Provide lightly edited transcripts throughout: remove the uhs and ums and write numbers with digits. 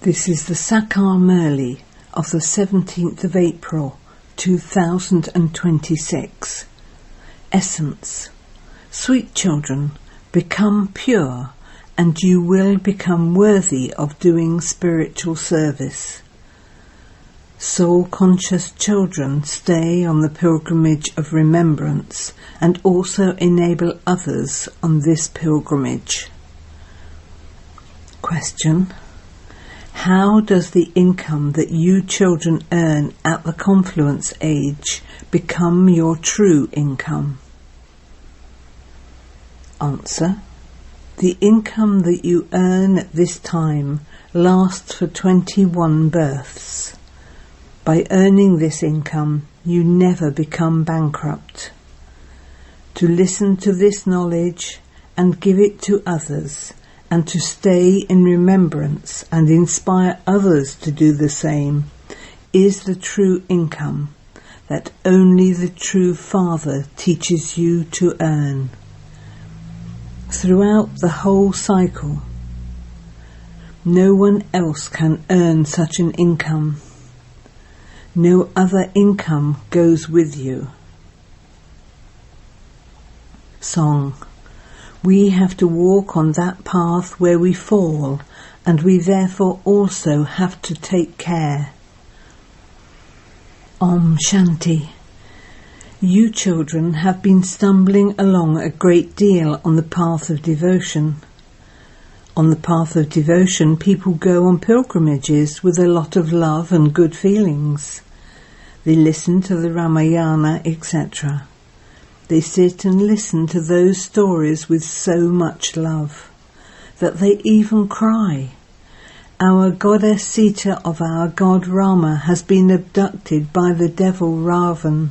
This is the English Murli of the 17th of April 2026. Essence. Sweet children, become pure and you will become worthy of doing spiritual service. Soul-conscious children stay on the pilgrimage of remembrance and also enable others on this pilgrimage. Question. How does the income that you children earn at the confluence age become your true income? Answer. The income that you earn at this time lasts for 21 births. By earning this income, you never become bankrupt. To listen to this knowledge and give it to others, and to stay in remembrance and inspire others to do the same, is the true income that only the true Father teaches you to earn. Throughout the whole cycle, no one else can earn such an income. No other income goes with you. Song. We have to walk on that path where we fall, and we therefore also have to take care. Om Shanti. You children have been stumbling along a great deal on the path of devotion. On the path of devotion, people go on pilgrimages with a lot of love and good feelings. They listen to the Ramayana, etc. They sit and listen to those stories with so much love that they even cry. Our goddess Sita of our god Rama has been abducted by the devil Ravan.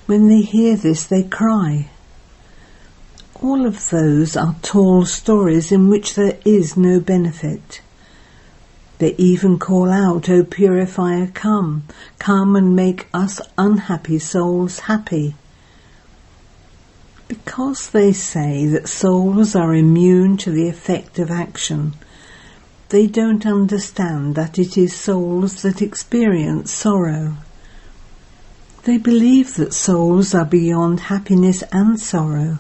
When they hear this, they cry. All of those are tall stories in which there is no benefit. They even call out, "O purifier, come and make us unhappy souls happy." Because they say that souls are immune to the effect of action, they don't understand that it is souls that experience sorrow. They believe that souls are beyond happiness and sorrow.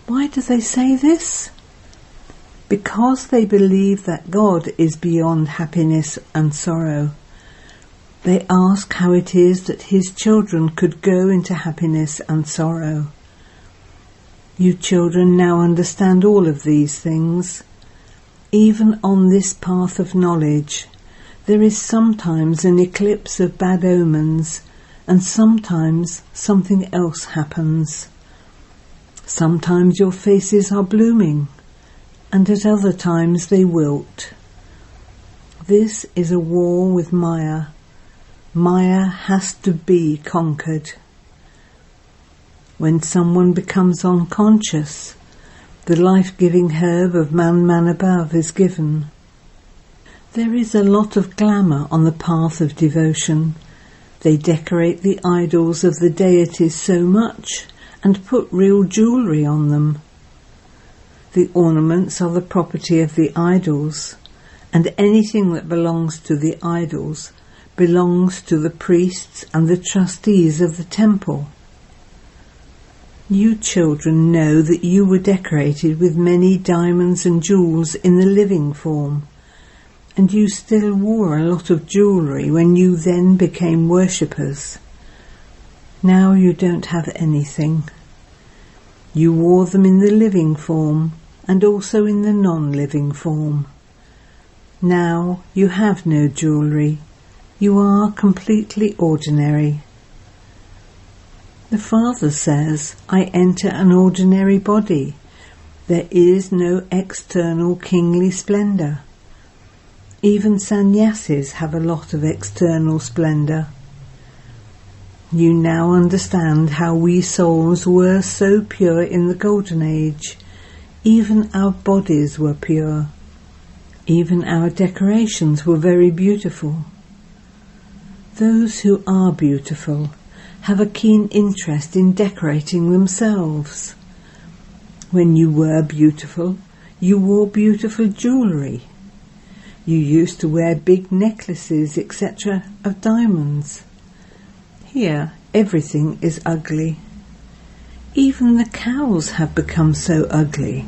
Why do they say this? Because they believe that God is beyond happiness and sorrow. They ask how it is that his children could go into happiness and sorrow. You children now understand all of these things. Even on this path of knowledge, there is sometimes an eclipse of bad omens, and sometimes something else happens. Sometimes your faces are blooming, and at other times they wilt. This is a war with Maya. Maya has to be conquered. When someone becomes unconscious, the life-giving herb of man above is given. There is a lot of glamour on the path of devotion. They decorate the idols of the deities so much and put real jewellery on them. The ornaments are the property of the idols, and anything that belongs to the idols belongs to the priests and the trustees of the temple. You children know that you were decorated with many diamonds and jewels in the living form, and you still wore a lot of jewellery when you then became worshippers. Now you don't have anything. You wore them in the living form and also in the non-living form. Now you have no jewellery. You are completely ordinary. The Father says, I enter an ordinary body. There is no external kingly splendour. Even sannyasis have a lot of external splendour. You now understand how we souls were so pure in the Golden Age. Even our bodies were pure. Even our decorations were very beautiful. Those who are beautiful have a keen interest in decorating themselves. When you were beautiful, you wore beautiful jewellery. You used to wear big necklaces, etc., of diamonds. Here, everything is ugly. Even the cows have become so ugly.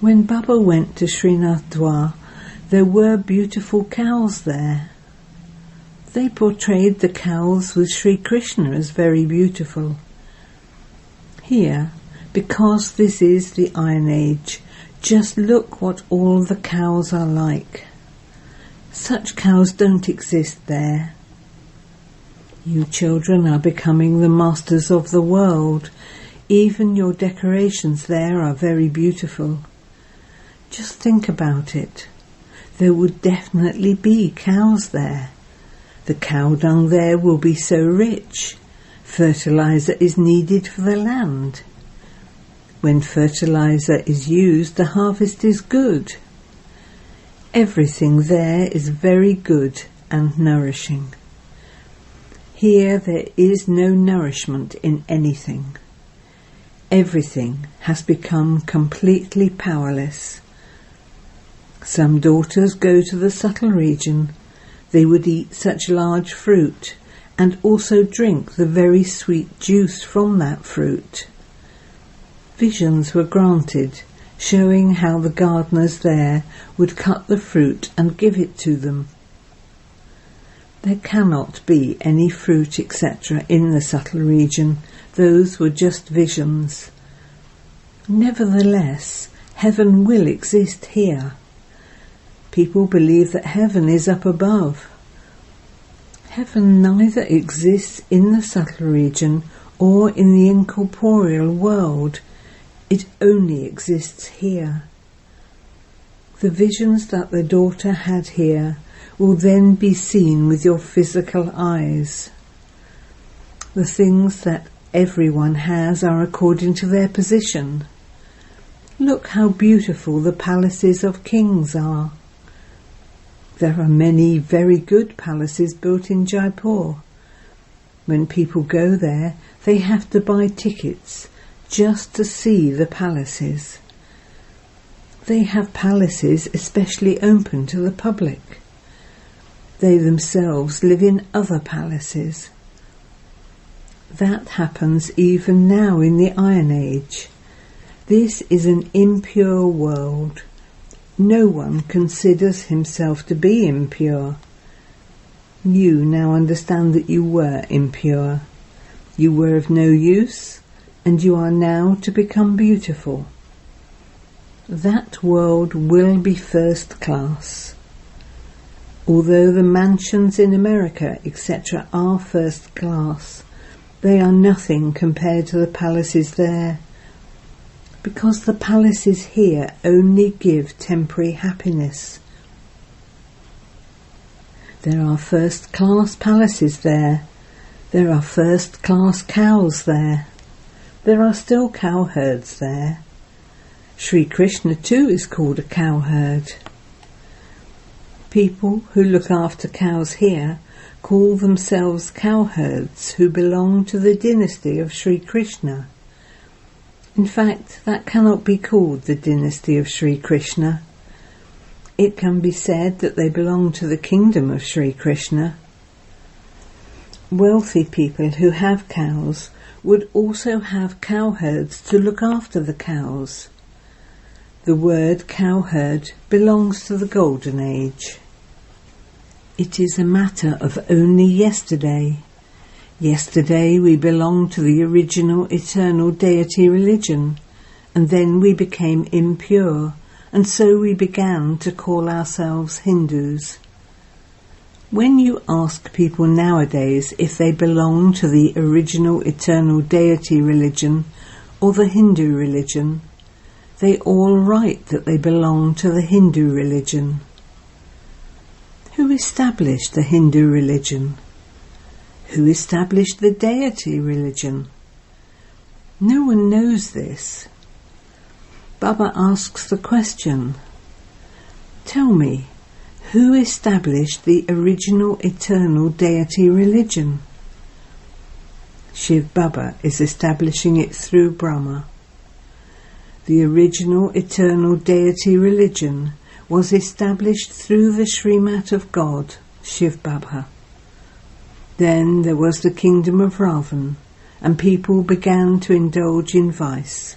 When Baba went to Srinathadwar, there were beautiful cows there. They portrayed the cows with Sri Krishna as very beautiful. Here, because this is the Iron Age, just look what all the cows are like. Such cows don't exist there. You children are becoming the masters of the world. Even your decorations there are very beautiful. Just think about it. There would definitely be cows there. The cow dung there will be so rich. Fertilizer is needed for the land. When fertilizer is used, the harvest is good. Everything there is very good and nourishing. Here there is no nourishment in anything. Everything has become completely powerless. Some daughters go to the subtle region. They would eat such large fruit and also drink the very sweet juice from that fruit. Visions were granted, showing how the gardeners there would cut the fruit and give it to them. There cannot be any fruit, etc., in the subtle region. Those were just visions. Nevertheless, heaven will exist here. People believe that heaven is up above. Heaven neither exists in the subtle region or in the incorporeal world. It only exists here. The visions that the daughter had here will then be seen with your physical eyes. The things that everyone has are according to their position. Look how beautiful the palaces of kings are. There are many very good palaces built in Jaipur. When people go there, they have to buy tickets just to see the palaces. They have palaces especially open to the public. They themselves live in other palaces. That happens even now in the Iron Age. This is an impure world. No one considers himself to be impure. You now understand that you were impure. You were of no use, and you are now to become beautiful. That world will be first class. Although the mansions in America, etc., are first class, they are nothing compared to the palaces there, because the palaces here only give temporary happiness. There are first-class palaces there. There are first-class cows there. There are still cowherds there. Sri Krishna too is called a cowherd. People who look after cows here call themselves cowherds who belong to the dynasty of Sri Krishna. In fact, that cannot be called the dynasty of Sri Krishna. It can be said that they belong to the kingdom of Sri Krishna. Wealthy people who have cows would also have cowherds to look after the cows. The word cowherd belongs to the Golden Age. It is a matter of only yesterday. Yesterday we belonged to the original eternal deity religion, and then we became impure, and so we began to call ourselves Hindus. When you ask people nowadays if they belong to the original eternal deity religion or the Hindu religion, they all write that they belong to the Hindu religion. Who established the Hindu religion? Who established the deity religion? No one knows this. Baba asks the question, tell me, who established the original eternal deity religion? Shiv Baba is establishing it through Brahma. The original eternal deity religion was established through the Srimat of God, Shiv Baba. Then there was the kingdom of Ravan, and people began to indulge in vice.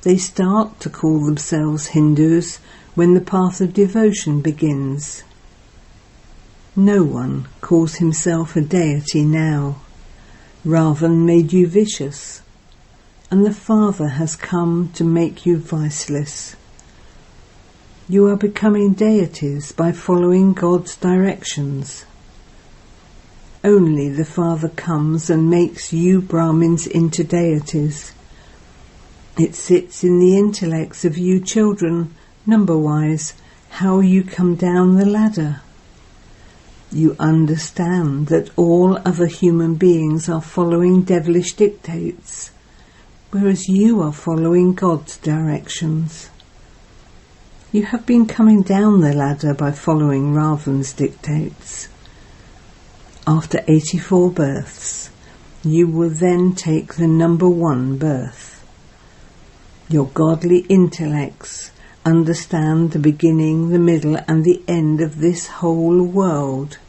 They start to call themselves Hindus when the path of devotion begins. No one calls himself a deity now. Ravan made you vicious, and the Father has come to make you viceless. You are becoming deities by following God's directions. Only the Father comes and makes you Brahmins into deities. It sits in the intellects of you children, number-wise, how you come down the ladder. You understand that all other human beings are following devilish dictates, whereas you are following God's directions. You have been coming down the ladder by following Ravan's dictates. After 84 births, you will then take the number 1 birth. Your godly intellects understand the beginning, the middle and the end of this whole world.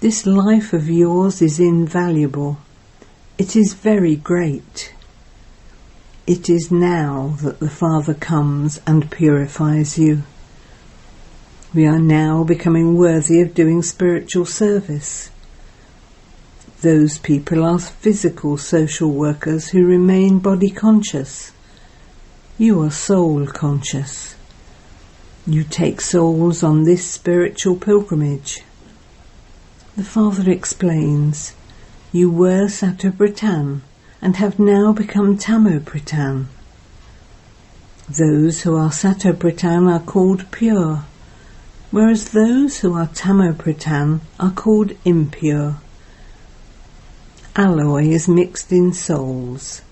This life of yours is invaluable. It is very great. It is now that the Father comes and purifies you. We are now becoming worthy of doing spiritual service. Those people are physical social workers who remain body conscious. You are soul conscious. You take souls on this spiritual pilgrimage. The Father explains, you were Sato-Britan and have now become Tamo-Britan. Those who are Sato-Britan are called pure, whereas those who are Tamo-Britan are called impure. Alloy is mixed in souls.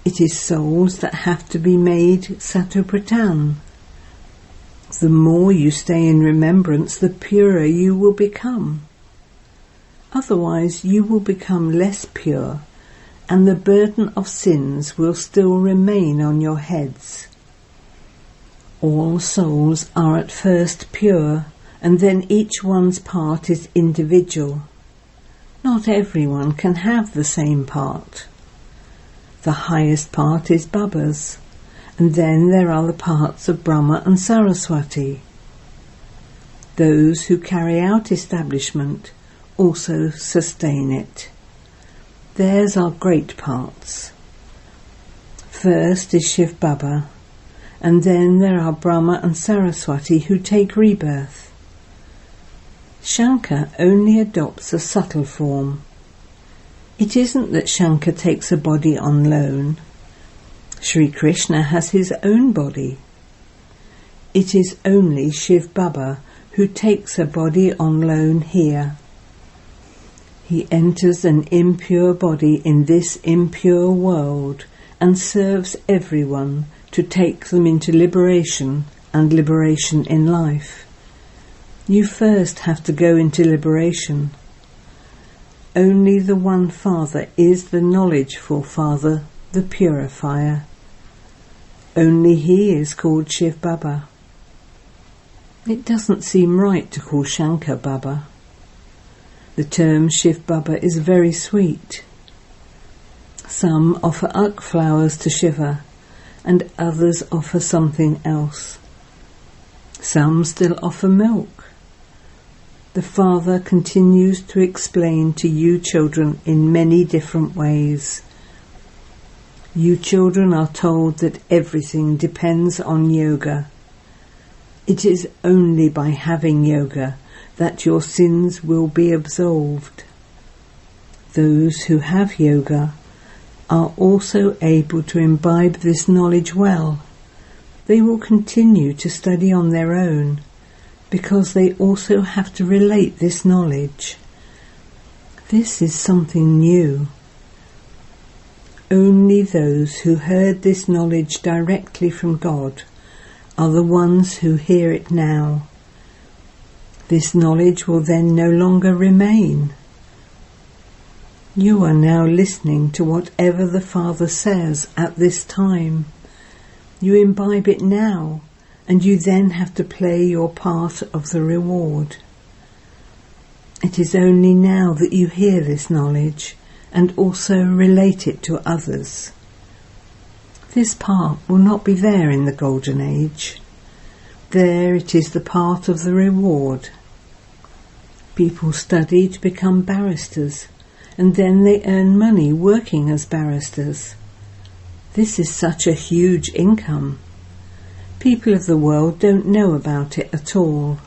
It is souls that have to be made Sato-Britan. The more you stay in remembrance, the purer you will become. Otherwise you will become less pure, and the burden of sins will still remain on your heads. All souls are at first pure, and then each one's part is individual. Not everyone can have the same part. The highest part is Baba's, and then there are the parts of Brahma and Saraswati. Those who carry out establishment also sustain it. Theirs are great parts. First is Shiv Baba, and then there are Brahma and Saraswati who take rebirth. Shankar only adopts a subtle form. It isn't that Shankar takes a body on loan. Sri Krishna has his own body. It is only Shiv Baba who takes a body on loan here. He enters an impure body in this impure world and serves everyone to take them into liberation and liberation in life. You first have to go into liberation. Only the one Father is the knowledgeful Father, the purifier. Only he is called Shiv Baba. It doesn't seem right to call Shankar Baba. The term Shiv Baba is very sweet. Some offer uk flowers to Shiva, and others offer something else. Some still offer milk. The Father continues to explain to you children in many different ways. You children are told that everything depends on yoga. It is only by having yoga that your sins will be absolved. Those who have yoga are also able to imbibe this knowledge well. They will continue to study on their own, because they also have to relate this knowledge. This is something new. Only those who heard this knowledge directly from God are the ones who hear it now. This knowledge will then no longer remain. You are now listening to whatever the Father says at this time. You imbibe it now, and you then have to play your part of the reward. It is only now that you hear this knowledge and also relate it to others. This part will not be there in the Golden Age. There it is the part of the reward. People study to become barristers, and then they earn money working as barristers. This is such a huge income. People of the world don't know about it at all.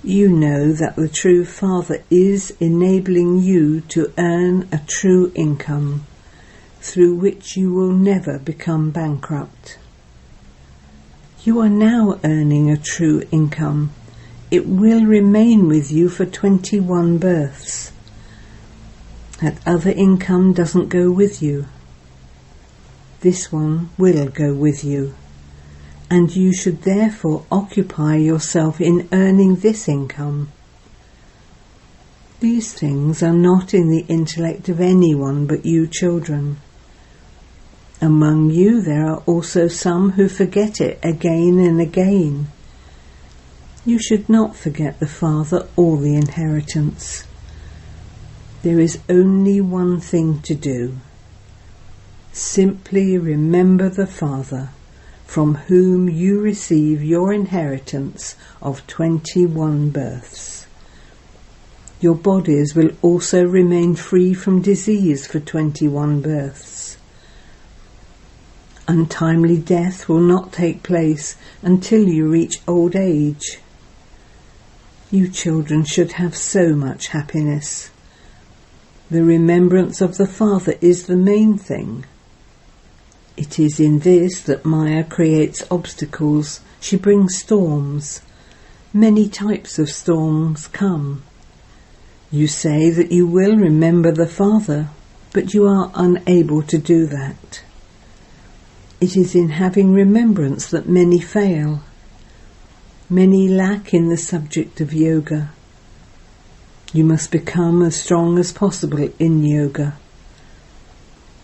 You know that the true Father is enabling you to earn a true income, through which you will never become bankrupt. You are now earning a true income. It will remain with you for 21 births. That other income doesn't go with you. This one will go with you, and you should therefore occupy yourself in earning this income. These things are not in the intellect of anyone but you children. Among you there are also some who forget it again and again. You should not forget the Father or the inheritance. There is only one thing to do. Simply remember the Father, from whom you receive your inheritance of 21 births. Your bodies will also remain free from disease for 21 births. Untimely death will not take place until you reach old age. You children should have so much happiness. The remembrance of the Father is the main thing. It is in this that Maya creates obstacles. She brings storms. Many types of storms come. You say that you will remember the Father, but you are unable to do that. It is in having remembrance that many fail. Many lack in the subject of yoga. You must become as strong as possible in yoga.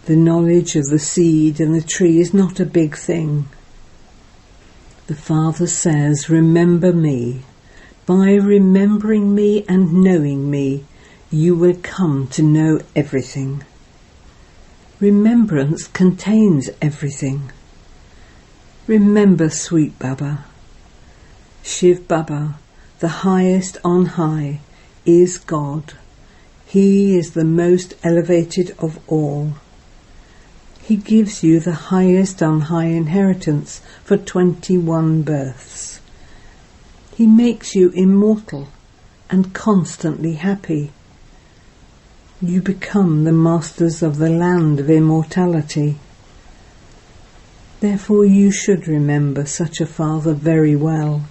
The knowledge of the seed and the tree is not a big thing. The Father says, remember me. By remembering me and knowing me, you will come to know everything. Remembrance contains everything. Remember sweet Baba. Shiv Baba, the highest on high, is God. He is the most elevated of all. He gives you the highest on high inheritance for 21 births. He makes you immortal and constantly happy. You become the masters of the land of immortality. Therefore you should remember such a Father very well.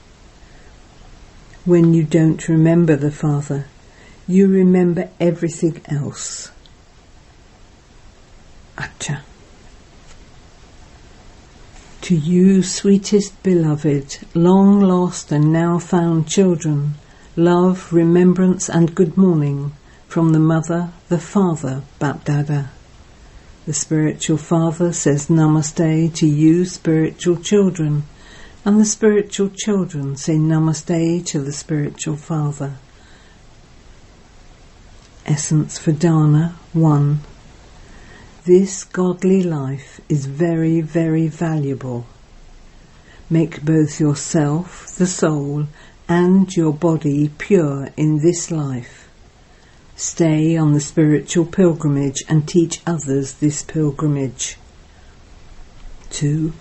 When you don't remember the Father, you remember everything else. Acha. To you, sweetest beloved, long lost and now found children, love, remembrance and good morning from the Mother, the Father, Bapdada. The Spiritual Father says Namaste to you, spiritual children, and the spiritual children say Namaste to the Spiritual Father. Essence for Dana 1. This godly life is very, very valuable. Make both yourself, the soul, and your body pure in this life. Stay on the spiritual pilgrimage and teach others this pilgrimage. 2.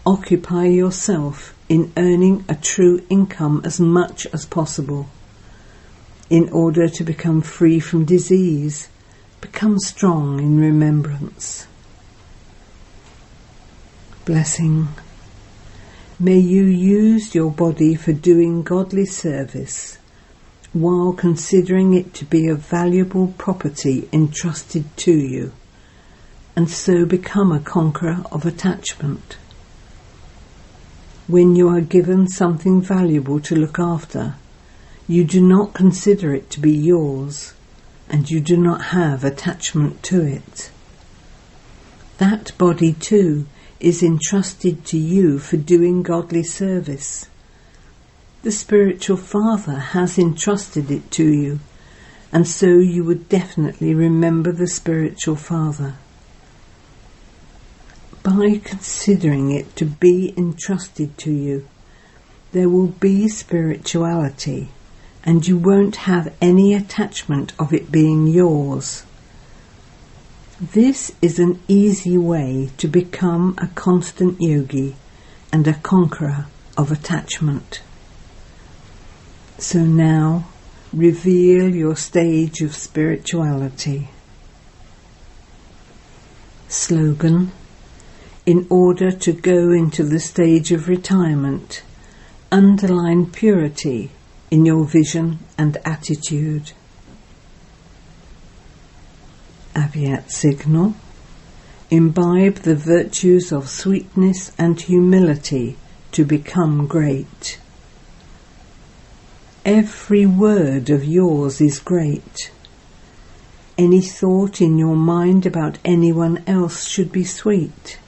Occupy yourself in earning a true income as much as possible. In order to become free from disease, become strong in remembrance. Blessing. May you use your body for doing godly service, while considering it to be a valuable property entrusted to you, and so become a conqueror of attachment. When you are given something valuable to look after, you do not consider it to be yours, and you do not have attachment to it. That body too is entrusted to you for doing godly service. The spiritual father has entrusted it to you, and so you would definitely remember the spiritual father. By considering it to be entrusted to you, there will be spirituality, and you won't have any attachment of it being yours. This is an easy way to become a constant yogi and a conqueror of attachment. So now, reveal your stage of spirituality. Slogan: in order to go into the stage of retirement, underline purity in your vision and attitude. Aviat signal: imbibe the virtues of sweetness and humility to become great. Every word of yours is great. Any thought in your mind about anyone else should be sweet.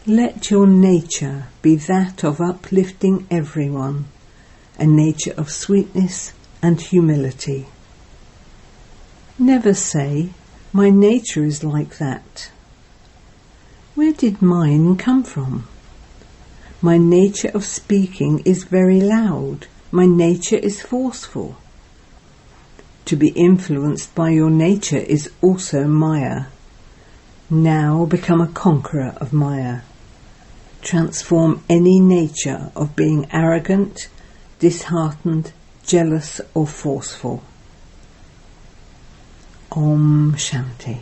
Let your nature be that of uplifting everyone, a nature of sweetness and humility. Never say, "My nature is like that." Where did mine come from? My nature of speaking is very loud. My nature is forceful. To be influenced by your nature is also Maya. Now become a conqueror of Maya. Transform any nature of being arrogant, disheartened, jealous or forceful. Om Shanti.